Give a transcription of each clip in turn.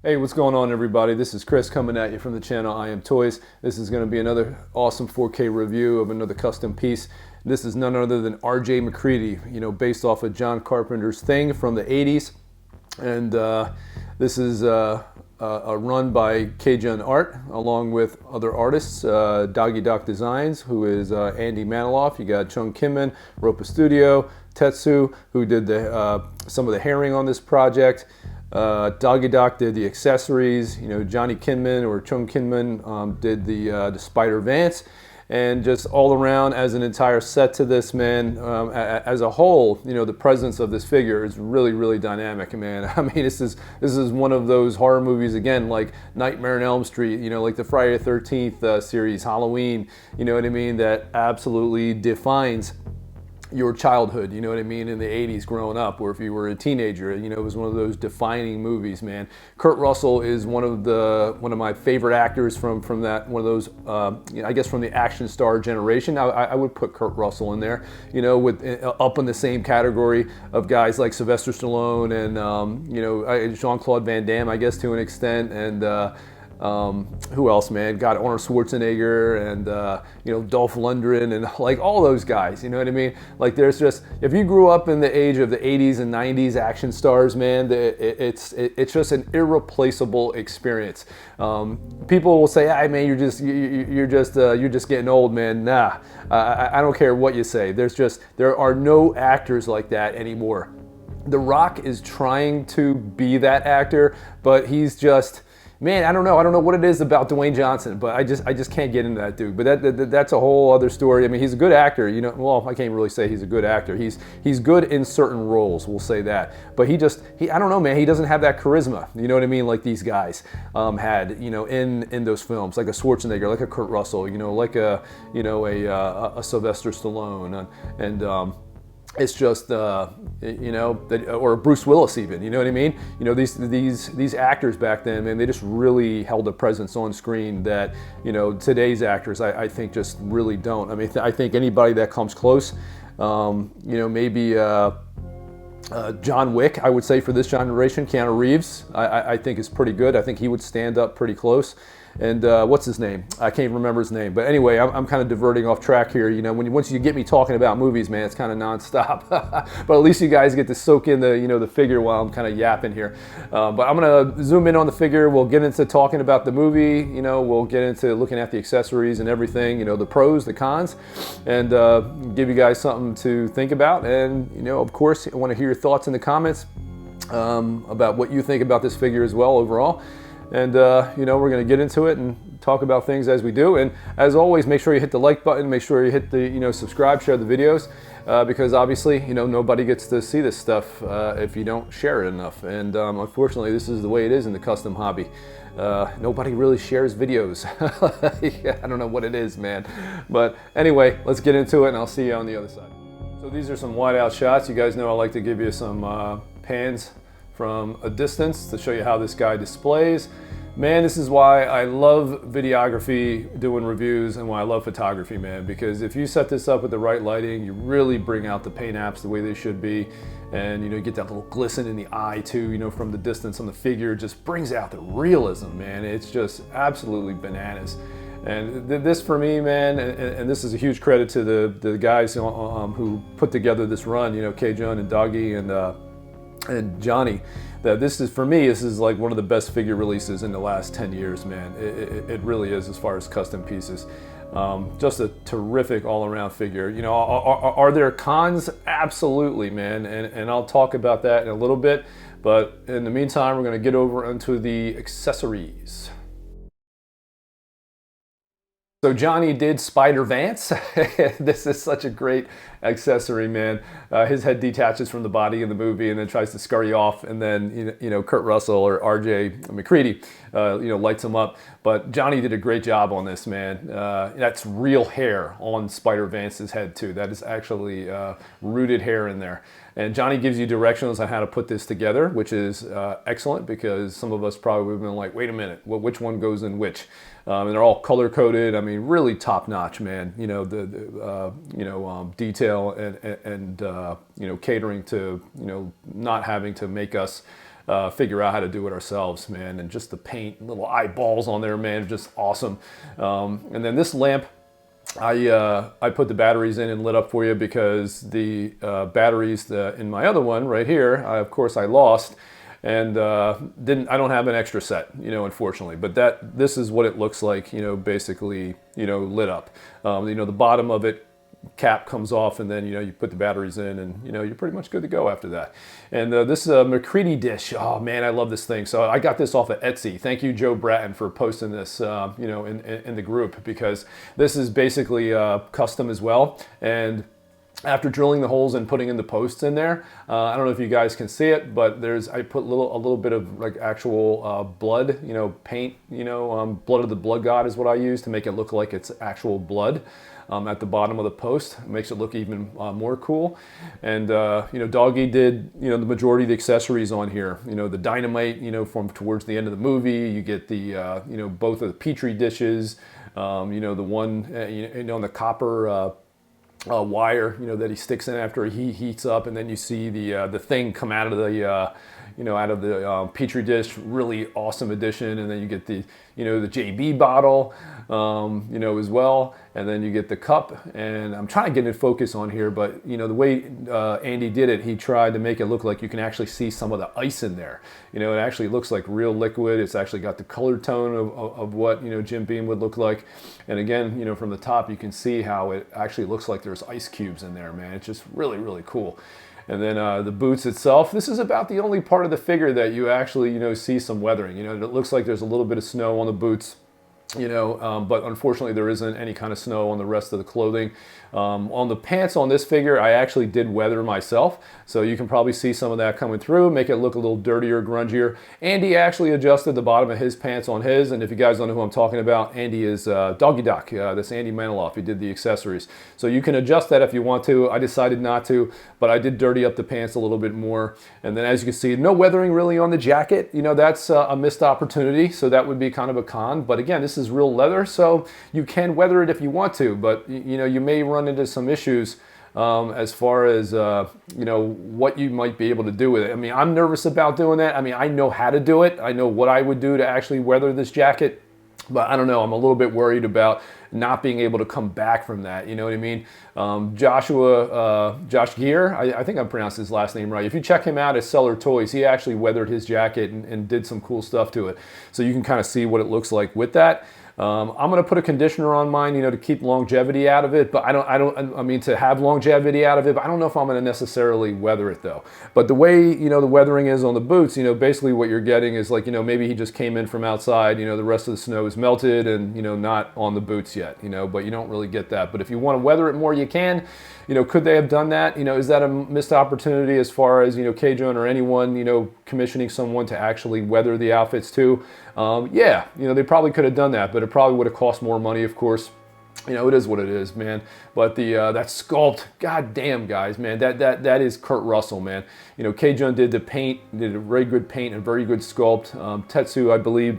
Hey, what's going on, everybody? This is Chris coming at you from the channel I Am Toys. This is going to be another awesome 4K review of another custom piece. This is none other than R.J. Macready, based off of John Carpenter's Thing from the 80s. And this is a run by Cajun Art, along with other artists, Doggy Doc Designs, who is Andy Maniloff. You got Chung Kinman, Ropa Studio, Tetsu, who did some of the herring on this project. Doggy Doc did the accessories. Johnny Kinman or Chung Kinman did the Spider Vance, and just all around as an entire set to this, man. As a whole, the presence of this figure is really, really dynamic, man. I mean, this is one of those horror movies again, like Nightmare on Elm Street, like the Friday the 13th series, Halloween. You know what I mean? That absolutely defines your childhood, in the 80s growing up, or if you were a teenager, it was one of those defining movies, man. Kurt Russell is one of my favorite actors from that, one of those, I guess from the action star generation. I would put Kurt Russell in there, with up in the same category of guys like Sylvester Stallone and, Jean-Claude Van Damme, I guess, to an extent, and who else, man? Got Arnold Schwarzenegger and Dolph Lundgren and like all those guys. You know what I mean? Like, there's just, if you grew up in the age of the 80s and 90s action stars, man, it's just an irreplaceable experience. People will say, "Hey, man, you're just getting old, man." Nah, I don't care what you say. There are no actors like that anymore. The Rock is trying to be that actor, but he's just, man, I don't know what it is about Dwayne Johnson, but I just can't get into that dude. But that's a whole other story. I mean, he's a good actor, well, I can't really say he's a good actor. He's good in certain roles, we'll say that. But he I don't know, man, he doesn't have that charisma, you know what I mean, like these guys had, in those films, like a Schwarzenegger, like a Kurt Russell, like a Sylvester Stallone, and it's just, or Bruce Willis even, you know what I mean? These actors back then, man, they just really held a presence on screen that, today's actors, I think, just really don't. I mean, I think anybody that comes close, maybe John Wick, I would say, for this generation. Keanu Reeves, I think is pretty good. I think he would stand up pretty close. And what's his name? I can't remember his name. But anyway, I'm kind of diverting off track here. Once you get me talking about movies, man, it's kind of nonstop. But at least you guys get to soak in the figure while I'm kind of yapping here. But I'm gonna zoom in on the figure. We'll get into talking about the movie. We'll get into looking at the accessories and everything. The pros, the cons, and give you guys something to think about. And of course, I want to hear your thoughts in the comments about what you think about this figure as well overall. And we're going to get into it and talk about things as we do. And as always, make sure you hit the like button, make sure you hit the subscribe, share the videos, because obviously nobody gets to see this stuff if you don't share it enough. And unfortunately, this is the way it is in the custom hobby. Nobody really shares videos. I don't know what it is, man. But anyway, let's get into it, and I'll see you on the other side. So these are some wide out shots. You guys know I like to give you some pans from a distance to show you how this guy displays. Man, this is why I love videography, doing reviews, and why I love photography, man, because if you set this up with the right lighting, you really bring out the paint apps the way they should be, and you get that little glisten in the eye too, from the distance on the figure. It just brings out the realism, man. It's just absolutely bananas. And this, for me, man, and this is a huge credit to the guys who put together this run, Cajun and Doggy and Johnny, that this is, for me, this is like one of the best figure releases in the last 10 years, man. It really is, as far as custom pieces. Just a terrific all-around figure. Are there cons? Absolutely, man, and I'll talk about that in a little bit. But in the meantime, we're going to get over into the accessories. So Johnny did Spider Vance. This is such a great accessory, man. His head detaches from the body in the movie and then tries to scurry off, and then Kurt Russell or R.J. Macready lights him up. But Johnny did a great job on this, man. That's real hair on Spider Vance's head too. That is actually rooted hair in there. And Johnny gives you directions on how to put this together, which is excellent, because some of us probably would have been like, wait a minute, which one goes in which? And they're all color coded. I mean, really top notch, man. Detail and catering to not having to make us figure out how to do it ourselves, man. And just the paint, little eyeballs on there, man, just awesome. And then this lamp, I put the batteries in and lit up for you because the batteries in my other one right here, of course I lost, and I don't have an extra set, unfortunately. But this is what it looks like, basically, lit up. The bottom of it cap comes off, and then you put the batteries in, and you're pretty much good to go after that. And this is a Macready dish. Oh man, I love this thing. So I got this off of Etsy. Thank you, Joe Bratton, for posting this in the group, because this is basically custom as well. And after drilling the holes and putting in the posts in there, I don't know if you guys can see it, but I put a little bit of like actual blood, paint, blood of the blood god is what I use to make it look like it's actual blood. At the bottom of the post. It makes it look even more cool. And Doggy did the majority of the accessories on here. The dynamite, from towards the end of the movie. You get the both of the Petri dishes. The one on the copper wire that he sticks in after he heats up, and then you see the thing come out of the Petri dish. Really awesome addition. And then you get the JB bottle, as well. And then you get the cup, and I'm trying to get in focus on here, but the way Andy did it, he tried to make it look like you can actually see some of the ice in there. It actually looks like real liquid. It's actually got the color tone of what Jim Beam would look like. And again, from the top, you can see how it actually looks like there's ice cubes in there, man. It's just really, really cool. And then the boots itself, this is about the only part of the figure that you actually, see some weathering. It looks like there's a little bit of snow on the boots. But unfortunately there isn't any kind of snow on the rest of the clothing. On the pants on this figure, I actually did weather myself, so you can probably see some of that coming through, make it look a little dirtier, grungier. Andy actually adjusted the bottom of his pants on his, and if you guys don't know who I'm talking about, Andy is Doggy Doc. That's Andy Maniloff. He did the accessories. So you can adjust that if you want to. I decided not to, but I did dirty up the pants a little bit more. And then as you can see, no weathering really on the jacket. That's a missed opportunity, so that would be kind of a con. But again, this is real leather, so you can weather it if you want to, but you may run into some issues as far as what you might be able to do with it. I mean, I'm nervous about doing that. I mean, I know how to do it. I know what I would do to actually weather this jacket, but I don't know. I'm a little bit worried about not being able to come back from that. You know what I mean? Josh Gear, I think I'm pronouncing his last name right. If you check him out at Seller Toys, he actually weathered his jacket and did some cool stuff to it. So you can kind of see what it looks like with that. I'm going to put a conditioner on mine, to keep longevity out of it, but I mean to have longevity out of it, but I don't know if I'm going to necessarily weather it though. But the way, the weathering is on the boots, basically what you're getting is like, maybe he just came in from outside, the rest of the snow is melted and, not on the boots yet, but you don't really get that. But if you want to weather it more, you can. Could they have done that? Is that a missed opportunity as far as, K-John or anyone, commissioning someone to actually weather the outfits too? Yeah, they probably could have done that, but it probably would have cost more money, of course. It is what it is, man. But that sculpt, goddamn, guys, man, that is Kurt Russell, man. K-John did the paint, did a very good paint and very good sculpt. Tetsu, I believe,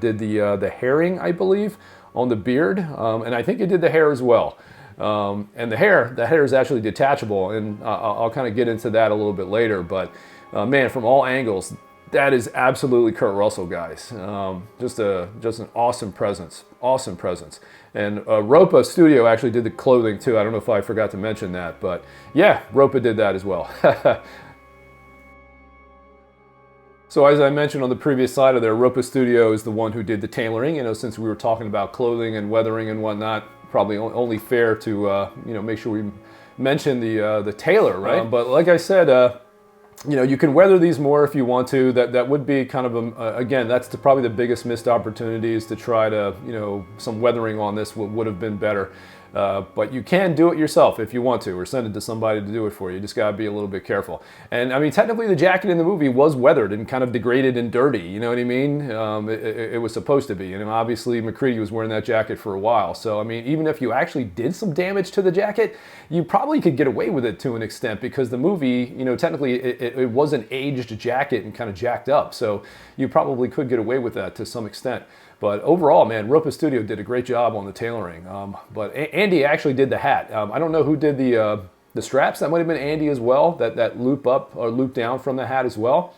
did the herring, I believe, on the beard, and I think he did the hair as well. And the hair is actually detachable, and I'll kind of get into that a little bit later. But man, from all angles, that is absolutely Kurt Russell, guys. Just an awesome presence, awesome presence. And Ropa Studio actually did the clothing too. I don't know if I forgot to mention that, but yeah, Ropa did that as well. So as I mentioned on the previous slide of there, Ropa Studio is the one who did the tailoring. Since we were talking about clothing and weathering and whatnot, probably only fair to make sure we mention the tailor, right? But like I said, you can weather these more if you want to. That would be kind of again, that's probably the biggest missed opportunity, is to try to some weathering on this would have been better. But you can do it yourself if you want to, or send it to somebody to do it for you. You just gotta be a little bit careful. And I mean, technically the jacket in the movie was weathered and kind of degraded and dirty, you know what I mean? It was supposed to be. And obviously Macready was wearing that jacket for a while. So I mean, even if you actually did some damage to the jacket, you probably could get away with it to an extent, because the movie, technically it was an aged jacket and kind of jacked up. So you probably could get away with that to some extent. But overall, man, Ropa Studio did a great job on the tailoring. But Andy actually did the hat. I don't know who did the straps. That might have been Andy as well, that loop up or loop down from the hat as well.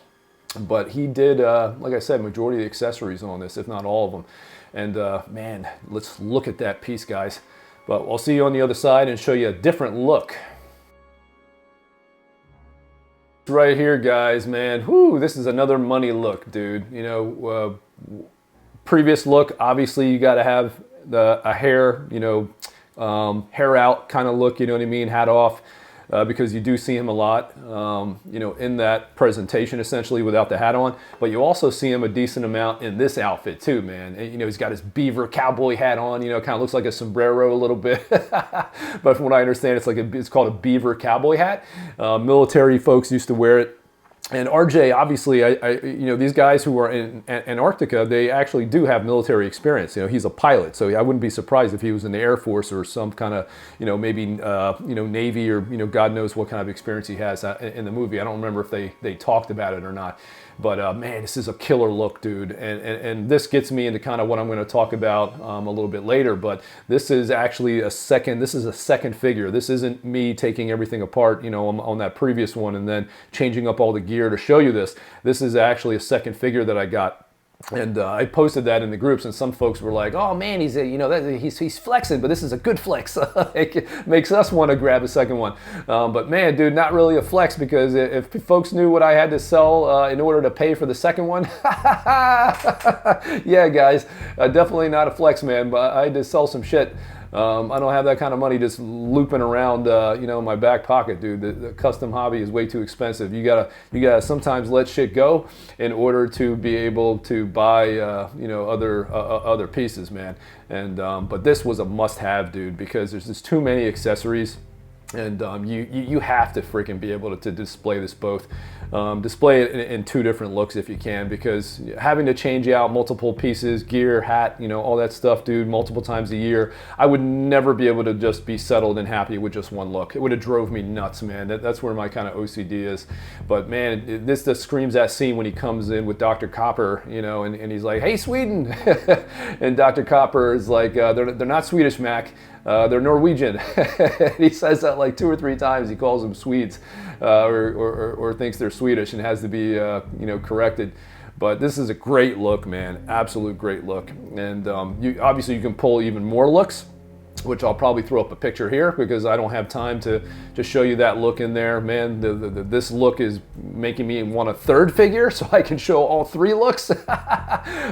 But he did, like I said, majority of the accessories on this, if not all of them. And man, let's look at that piece, guys. But I'll see you on the other side and show you a different look. Right here, guys, man. Whoo, this is another money look, dude. You know, previous look, obviously you got to have a hair, you know, hair out kind of look, you know what I mean, hat off. Because you do see him a lot, you know, in that presentation essentially without the hat on. But you also see him a decent amount in this outfit too, man. And, you know, he's got his beaver cowboy hat on. You know, kind of looks like a sombrero a little bit. But from what I understand, it's called a beaver cowboy hat. Military folks used to wear it. And RJ, obviously, you know, these guys who are in Antarctica, they actually do have military experience. You know, he's a pilot, so I wouldn't be surprised if he was in the Air Force or some kind of, you know, maybe, you know, Navy or, you know, God knows what kind of experience he has in the movie. I don't remember if they talked about it or not. But man, this is a killer look, dude. And this gets me into kind of what I'm going to talk about a little bit later. But this is actually a second figure. This isn't me taking everything apart, you know, on that previous one and then changing up all the gear to show you this. This is actually a second figure that I got. And I posted that in the groups, and some folks were like, "Oh man, he's he's flexing, but this is a good flex." It makes us want to grab a second one. But man, dude, not really a flex, because if folks knew what I had to sell in order to pay for the second one, yeah, guys, definitely not a flex, man. But I had to sell some shit. I don't have that kind of money just looping around, you know, in my back pocket, dude. The custom hobby is way too expensive. You gotta sometimes let shit go in order to be able to buy, you know, other pieces, man. And but this was a must-have, dude, because there's just too many accessories. And you have to freaking be able to display this both. Display it in two different looks if you can, because having to change out multiple pieces, gear, hat, you know, all that stuff, dude, multiple times a year, I would never be able to just be settled and happy with just one look. It would have drove me nuts, man. That's where my kind of OCD is. But man, this just screams that scene when he comes in with Dr. Copper, you know, and he's like, "Hey, Sweden," and Dr. Copper is like, "They're not Swedish, Mac. They're Norwegian." He says that like 2 or 3 times. He calls them Swedes, or thinks they're Swedish, and has to be you know, corrected. But this is a great look, man. Absolute great look. And obviously you can pull even more looks, which I'll probably throw up a picture here because I don't have time to show you that look in there. Man, this look is making me want a third figure so I can show all 3 looks.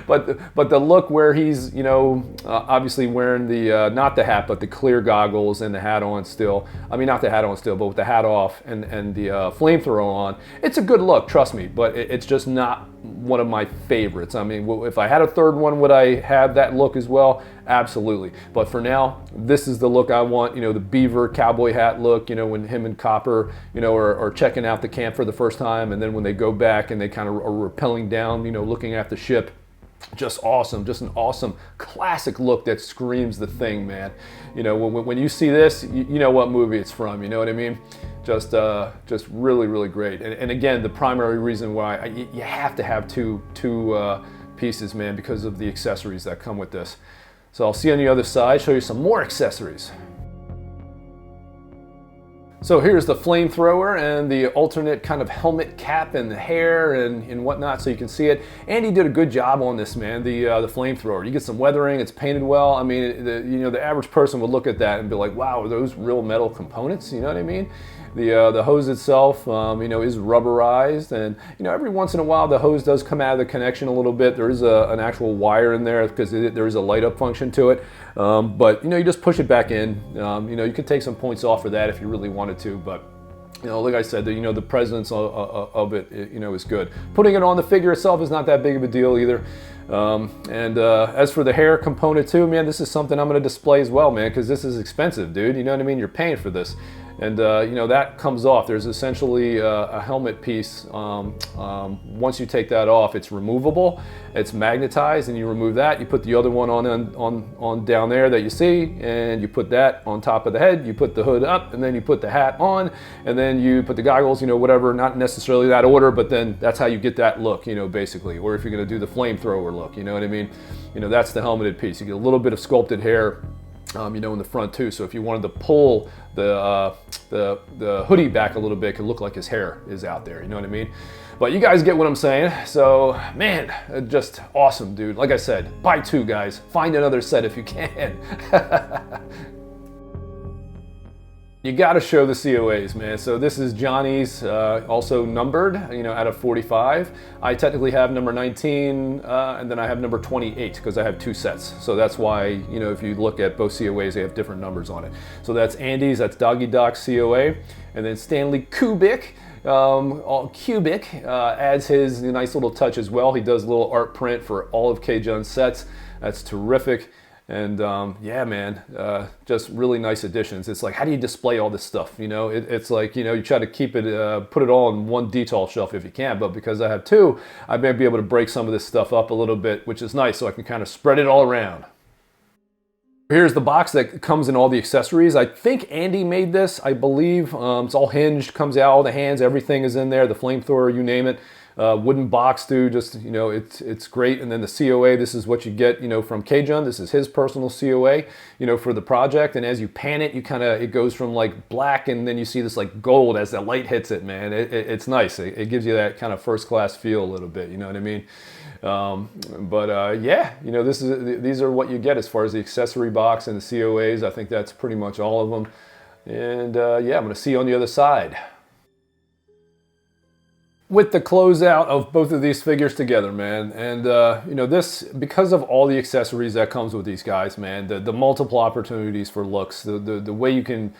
but the look where he's, you know, obviously wearing the, not the hat, but the clear goggles and the hat on still. I mean, not the hat on still, but with the hat off and the flamethrower on. It's a good look, trust me, but it's just not one of my favorites. I mean, if I had a third one, would I have that look as well? Absolutely. But for now, this is the look I want, you know, the beaver cowboy hat look, you know, when him and Copper, you know, are checking out the camp for the first time, and then when they go back and they kind of are rappelling down, you know, looking at the ship. Just awesome, just an awesome classic look that screams The Thing, man. You know, when you see this, you know what movie it's from, you know what I mean? Just really, really great. And again, the primary reason why you have to have two pieces, man, because of the accessories that come with this. So I'll see you on the other side, show you some more accessories. So here's the flamethrower and the alternate kind of helmet cap and the hair and whatnot, so you can see it. Andy did a good job on this, man, the flamethrower. You get some weathering, it's painted well. I mean, you know, the average person would look at that and be like, wow, are those real metal components? You know what I mean? The hose itself, you know, is rubberized, and you know, every once in a while the hose does come out of the connection a little bit. There is an actual wire in there because there is a light up function to it. But you know, you just push it back in. You know, you could take some points off for that if you really wanted to, but you know, like I said, you know, the presence of it, you know, is good. Putting it on the figure itself is not that big of a deal either. As for the hair component too, man, this is something I'm going to display as well, man, because this is expensive, dude. You know what I mean? You're paying for this. And you know, that comes off. There's essentially a helmet piece. Once you take that off, it's removable. It's magnetized, and you remove that. You put the other one on down there that you see, and you put that on top of the head. You put the hood up, and then you put the hat on, and then you put the goggles. You know, whatever. Not necessarily that order, but then that's how you get that look. You know, basically. Or if you're going to do the flamethrower look, you know what I mean? You know, that's the helmeted piece. You get a little bit of sculpted hair. you know, in the front too. So if you wanted to pull the hoodie back a little bit, it could look like his hair is out there, you know what I mean? But you guys get what I'm saying. So man, just awesome, dude. Like I said, buy 2, guys. Find another set if you can. You got to show the COAs, man. So this is Johnny's, also numbered, you know, out of 45. I technically have number 19, and then I have number 28 because I have 2 sets. So that's why, you know, if you look at both COAs, they have different numbers on it. So that's Andy's, that's Doggy Doc's COA, and then Stanley Kubik. Kubik adds his nice little touch as well. He does a little art print for all of K-Jun's sets. That's terrific. And yeah, man, just really nice additions. It's like, how do you display all this stuff? You know, it's like, you know, you try to keep it, put it all in one detail shelf if you can, but because I have 2, I may be able to break some of this stuff up a little bit, which is nice, so I can kind of spread it all around. Here's the box that comes in all the accessories. I think Andy made this, I believe. It's all hinged, comes out, all the hands, everything is in there, the flamethrower, you name it. Wooden box, dude, just, you know, it's great. And then the COA, this is what you get, you know, from K-Jun. This is his personal COA, you know, for the project. And as you pan it, you kind of, it goes from like black and then you see this like gold as the light hits it, man. It's nice. It gives you that kind of first class feel a little bit, you know what I mean? Yeah, you know, these are what you get as far as the accessory box and the COAs. I think that's pretty much all of them. And yeah, I'm going to see you on the other side. With the closeout of both of these figures together, man, and you know, this, because of all the accessories that comes with these guys, man, the multiple opportunities for looks, the way you can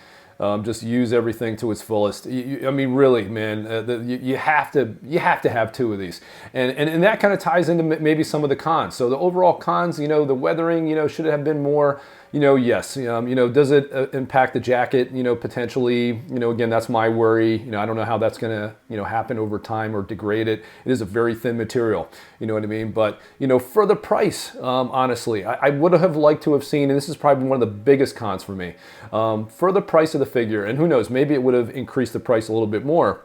just use everything to its fullest. I mean, really, man, you have to have 2 of these, and that kind of ties into maybe some of the cons. So the overall cons, you know, the weathering, you know, should have been more. You know, yes, you know, does it impact the jacket, you know, potentially, you know, again, that's my worry. You know, I don't know how that's going to, you know, happen over time or degrade it. It is a very thin material, you know what I mean? But, you know, for the price, honestly, I would have liked to have seen, and this is probably one of the biggest cons for me, for the price of the figure, and who knows, maybe it would have increased the price a little bit more.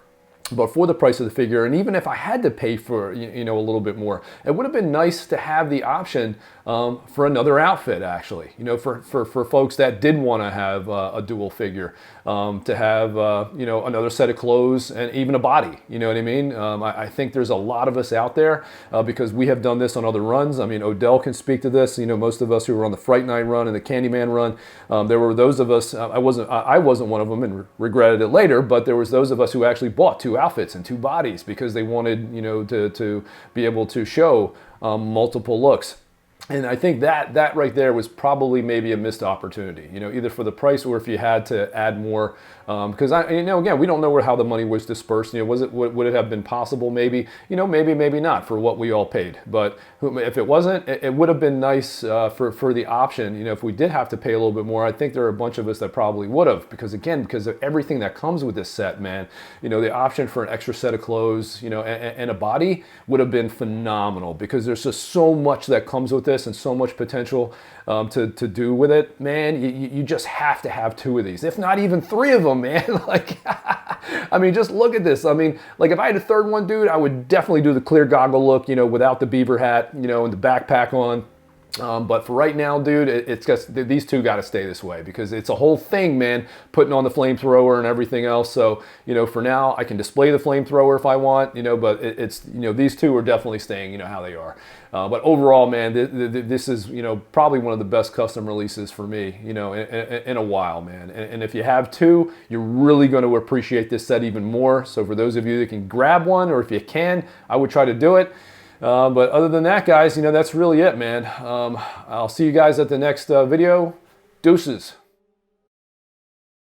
But for the price of the figure, and even if I had to pay for, you know, a little bit more, it would have been nice to have the option for another outfit, actually. You know, for folks that did want to have a dual figure, to have, you know, another set of clothes and even a body, you know what I mean? I think there's a lot of us out there because we have done this on other runs. I mean, Odell can speak to this. You know, most of us who were on the Fright Night run and the Candyman run, there were those of us, I wasn't one of them and regretted it later, but there was those of us who actually bought 2 outfits and 2 bodies because they wanted, you know, to be able to show multiple looks. And I think that right there was probably maybe a missed opportunity, you know, either for the price or if you had to add more. Because you know, again, we don't know how the money was dispersed. You know, would it have been possible? Maybe, you know, maybe not for what we all paid. But if it wasn't, it would have been nice for the option. You know, if we did have to pay a little bit more, I think there are a bunch of us that probably would have, because again, because of everything that comes with this set, man. You know, the option for an extra set of clothes, you know, and a body would have been phenomenal, because there's just so much that comes with this and so much potential to do with it, man. You just have to have 2 of these, if not even 3 of them, man. Like, I mean, just look at this. I mean, like if I had a third one, dude, I would definitely do the clear goggle look, you know, without the beaver hat, you know, and the backpack on. But for right now, dude, it's just, these 2 got to stay this way, because it's a whole thing, man, putting on the flamethrower and everything else. So, you know, for now, I can display the flamethrower if I want, you know, but it's, you know, these 2 are definitely staying, you know, how they are. But overall, man, this is, you know, probably one of the best custom releases for me, you know, in a while, man. And if you have 2, you're really going to appreciate this set even more. So for those of you that can grab one, or if you can, I would try to do it. But other than that, guys, you know, that's really it, man. I'll see you guys at the next video. Deuces.